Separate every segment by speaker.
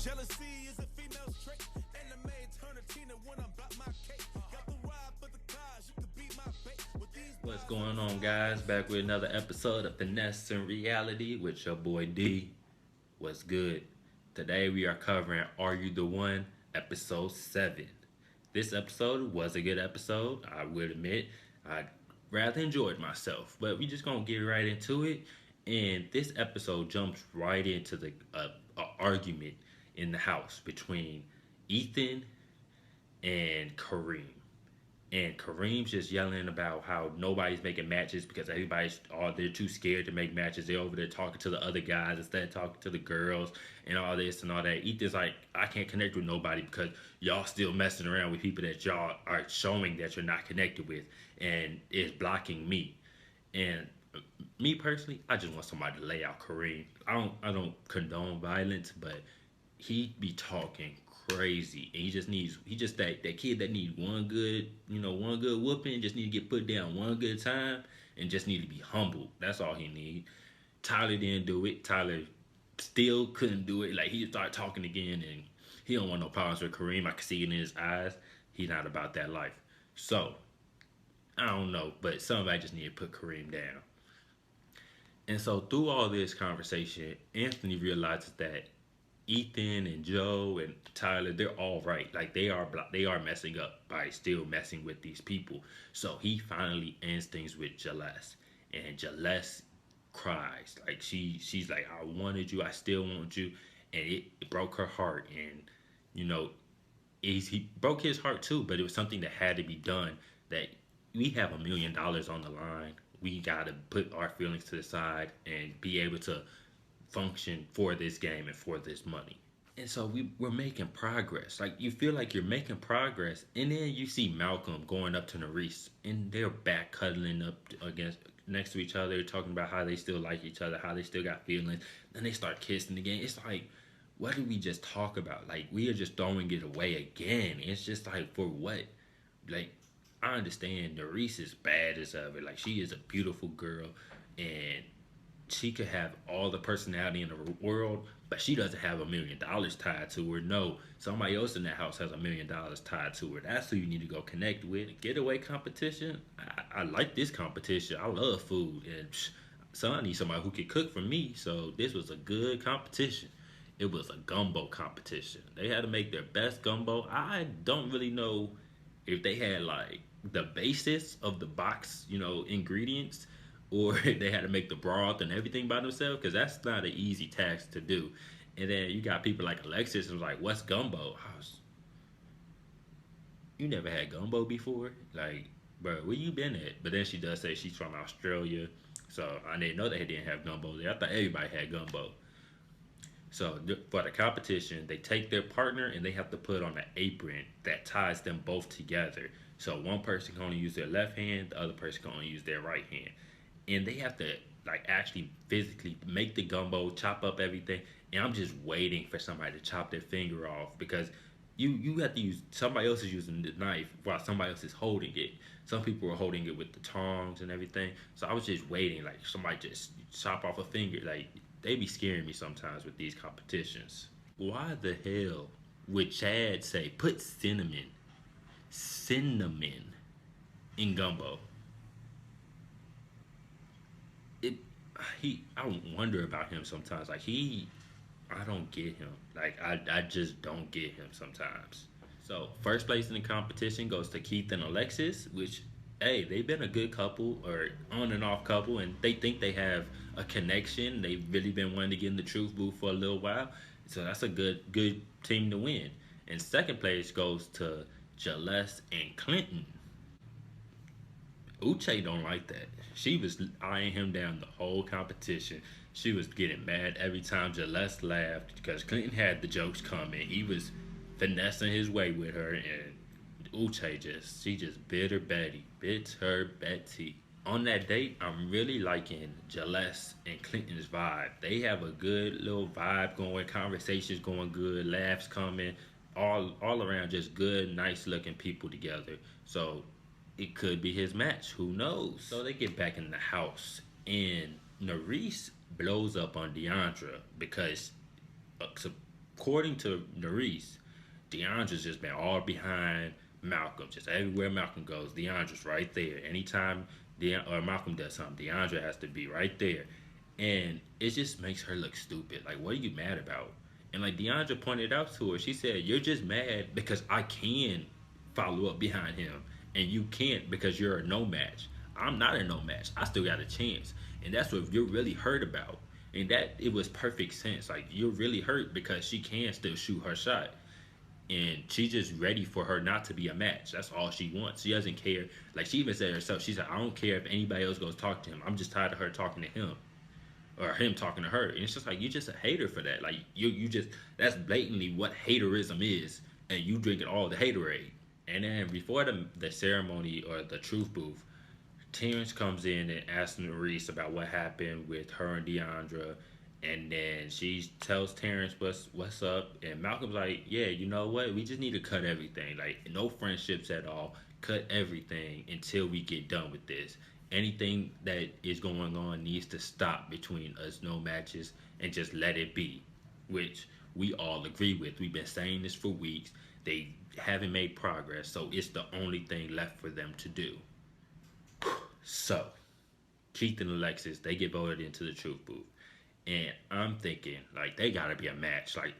Speaker 1: Jealousy is a female trait, and the maid turn a Tina when I'm about my cake. Got the ride for the cause, you could be my bait. With these
Speaker 2: What's going on, guys? Back with another episode of Finesse and Reality with your boy D. What's good? Today we are covering Are You the One? Episode 7. This episode was a good episode, I would admit. I rather enjoyed myself, but we just gonna get right into it. And this episode jumps right into the argument in the house between Ethan and Kareem. And Kareem's just yelling about how nobody's making matches because they're too scared to make matches. They're over there talking to the other guys instead of talking to the girls and all this and all that. Ethan's like, I can't connect with nobody because y'all still messing around with people that y'all are showing that you're not connected with, and it's blocking me. And me personally, I just want somebody to lay out Kareem. I don't condone violence, but he be talking crazy, and he just that kid that need one good whooping, just need to get put down one good time, and just need to be humbled. That's all he need. Tyler didn't do it. Tyler still couldn't do it. Like, he started talking again, and he don't want no problems with Kareem. I can see it in his eyes. He's not about that life. So I don't know, but somebody just need to put Kareem down. And so through all this conversation, Anthony realizes that Ethan and Joe and Tyler, they're all right. Like, they are messing up by still messing with these people. So he finally ends things with Celeste, and Celeste cries. Like, she's like, I wanted you, I still want you, and it broke her heart. And you know, he broke his heart too, but it was something that had to be done. That we have $1 million on the line. We gotta put our feelings to the side and be able to function for this game and for this money. And so we're making progress. Like, you feel like you're making progress, and then you see Malcolm going up to Nerese, and they're back cuddling up against next to each other, talking about how they still like each other, how they still got feelings. Then they start kissing again. It's like, what did we just talk about? Like, we are just throwing it away again. It's just like, for what? Like, I understand Nerese is bad as ever. Like, she is a beautiful girl, and she could have all the personality in the world, but she doesn't have $1 million tied to her. No, somebody else in that house has $1 million tied to her. That's who you need to go connect with. Getaway competition. I like this competition. I love food, and so I need somebody who can cook for me. So this was a good competition. It was a gumbo competition. They had to make their best gumbo. I don't really know if they had like the basis of the box, ingredients, or they had to make the broth and everything by themselves, because that's not an easy task to do. And then you got people like Alexis who's like, "What's gumbo?" You never had gumbo before? Like, bro, where you been at? But then she does say she's from Australia, so I didn't know they didn't have gumbo there. I thought everybody had gumbo. So for the competition, they take their partner and they have to put on an apron that ties them both together. So one person can only use their left hand, the other person can only use their right hand, and they have to like actually physically make the gumbo, chop up everything. And I'm just waiting for somebody to chop their finger off, because you have to use, somebody else is using the knife while somebody else is holding it. Some people are holding it with the tongs and everything. So I was just waiting, like somebody just chop off a finger. Like, they be scaring me sometimes with these competitions. Why the hell would Chad say put cinnamon in gumbo? It I wonder about him sometimes. Like, I don't get him. Like, I just don't get him sometimes. So first place in the competition goes to Keith and Alexis, which, hey, they've been a good couple, or on and off couple, and they think they have a connection. They've really been wanting to get in the truth booth for a little while. So that's a good team to win. And second place goes to Celeste and Clinton. Uche don't like that. She was eyeing him down the whole competition. She was getting mad every time Celeste laughed because Clinton had the jokes coming. He was finessing his way with her, and Uche she just bit her Betty. Bit her Betty. On that date, I'm really liking Celeste and Clinton's vibe. They have a good little vibe going, conversations going good, laughs coming, all around just good, nice looking people together. So it could be his match. Who knows? So they get back in the house, and Nerese blows up on Deandra because, of according to Nerese, DeAndre's just been all behind Malcolm. Just everywhere Malcolm goes, DeAndre's right there. Anytime Malcolm does something, DeAndre has to be right there. And it just makes her look stupid. Like, what are you mad about? And like DeAndre pointed out to her, she said, "You're just mad because I can follow up behind him, and you can't because you're a no match. I'm not a no match. I still got a chance, and that's what you're really hurt about." And that it was perfect sense. Like you're really hurt because she can still shoot her shot, and she's just ready for her not to be a match. That's all she wants. She doesn't care. Like she even said herself, she said, "I don't care if anybody else goes talk to him. I'm just tired of her talking to him." Or him talking to her, and it's just like you're just a hater for that. Like you just that's blatantly what haterism is, and you drinking all the haterade. And then before the ceremony or the truth booth, Terrence comes in and asks Nerese about what happened with her and Deandra, and then she tells Terrence what's up, and Malcolm's like, "Yeah, you know what? We just need to cut everything. Like no friendships at all. Cut everything until we get done with this. Anything that is going on needs to stop between us, no matches, and just let it be," which we all agree with. We've been saying this for weeks. They haven't made progress, so it's the only thing left for them to do. So, Keith and Alexis, they get voted into the truth booth. And I'm thinking, like, they gotta be a match. Like,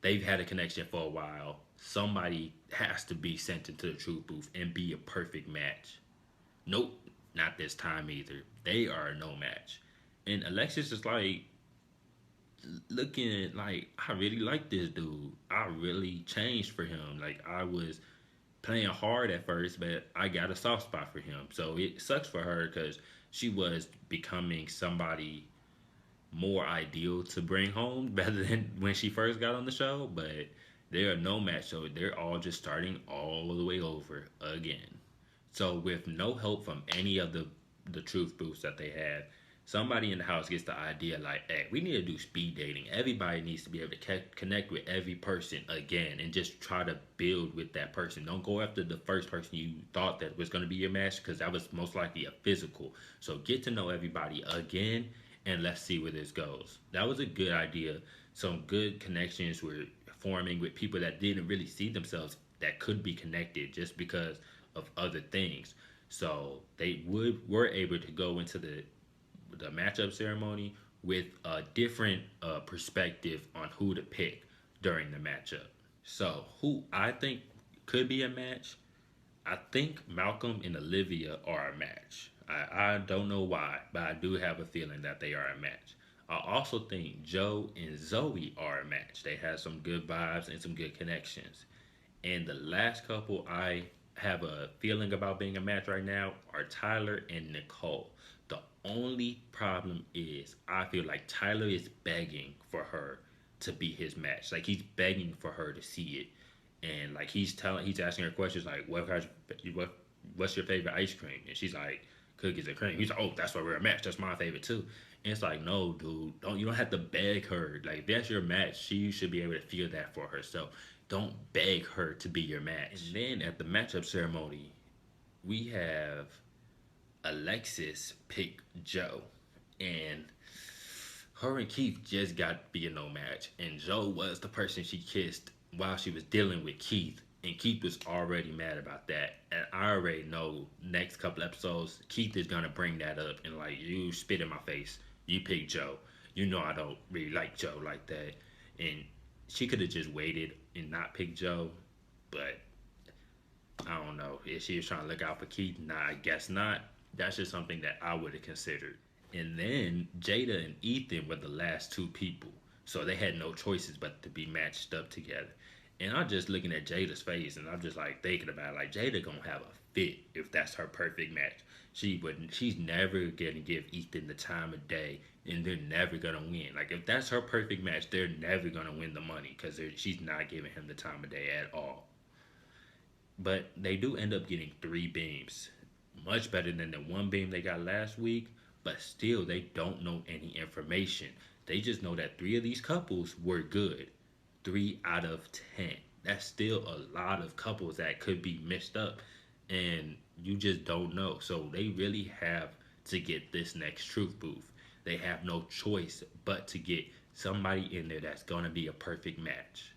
Speaker 2: they've had a connection for a while. Somebody has to be sent into the truth booth and be a perfect match. Nope, not this time either. They are no match. And Alexis is like looking like, I really like this dude. I really changed for him. Like I was playing hard at first, but I got a soft spot for him. So it sucks for her because she was becoming somebody more ideal to bring home rather than when she first got on the show. But they are no match, so they're all just starting all the way over again. So with no help from any of the truth booths that they have, somebody in the house gets the idea like, "Hey, we need to do speed dating. Everybody needs to be able to connect with every person again, and just try to build with that person. Don't go after the first person you thought that was going to be your match because that was most likely a physical. So get to know everybody again, and let's see where this goes." That was a good idea. Some good connections were forming with people that didn't really see themselves that could be connected just because of other things. So they were able to go into the matchup ceremony with a different perspective on who to pick during the matchup. So who I think could be a match, I think Malcolm and Olivia are a match. I don't know why, but I do have a feeling that they are a match. I also think Joe and Zoe are a match. They have some good vibes and some good connections. And the last couple I have a feeling about being a match right now are Tyler and Nicole. The only problem is I feel like Tyler is begging for her to be his match. Like he's begging for her to see it. And like he's asking her questions like what's your favorite ice cream? And she's like, cookies and cream. He's like, "Oh, that's why we're a match. That's my favorite too." And it's like, no, dude, you don't have to beg her. Like if that's your match, she should be able to feel that for herself. Don't beg her to be your match. And then at the matchup ceremony, we have Alexis pick Joe. And her and Keith just got to be a no match. And Joe was the person she kissed while she was dealing with Keith. And Keith was already mad about that. And I already know next couple episodes, Keith is going to bring that up. And like, you spit in my face. You pick Joe. You know I don't really like Joe like that. And she could have just waited and not picked Joe. But I don't know. If she was trying to look out for Keith, nah, I guess not. That's just something that I would have considered. And then Jada and Ethan were the last two people. So they had no choices but to be matched up together. And I'm just looking at Jada's face and I'm just like thinking about like Jada gonna have a fit if that's her perfect match. She's never gonna give Ethan the time of day and they're never gonna win. Like if that's her perfect match, they're never gonna win the money because she's not giving him the time of day at all. But they do end up getting 3 beams. Much better than the 1 beam they got last week, but still they don't know any information. They just know that 3 of these couples were good. 3 out of 10. That's still a lot of couples that could be mixed up and you just don't know. So they really have to get this next truth booth. They have no choice but to get somebody in there that's gonna be a perfect match.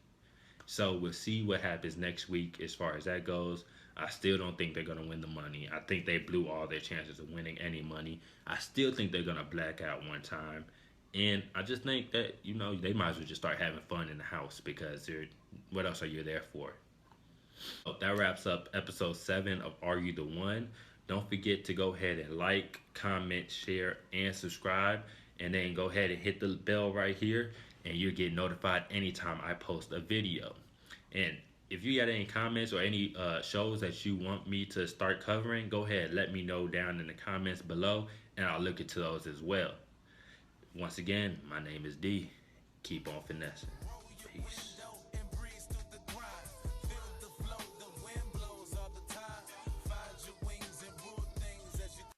Speaker 2: So we'll see what happens next week as far as that goes. I still don't think they're gonna win the money. I think they blew all their chances of winning any money. I still think they're gonna black out one time. And I just think that, they might as well just start having fun in the house because what else are you there for? So that wraps up episode 7 of Are You the One? Don't forget to go ahead and like, comment, share, and subscribe. And then go ahead and hit the bell right here, and you'll get notified anytime I post a video. And if you got any comments or any shows that you want me to start covering, go ahead, let me know down in the comments below, and I'll look into those as well. Once again, my name is D. Keep on finessing. Peace.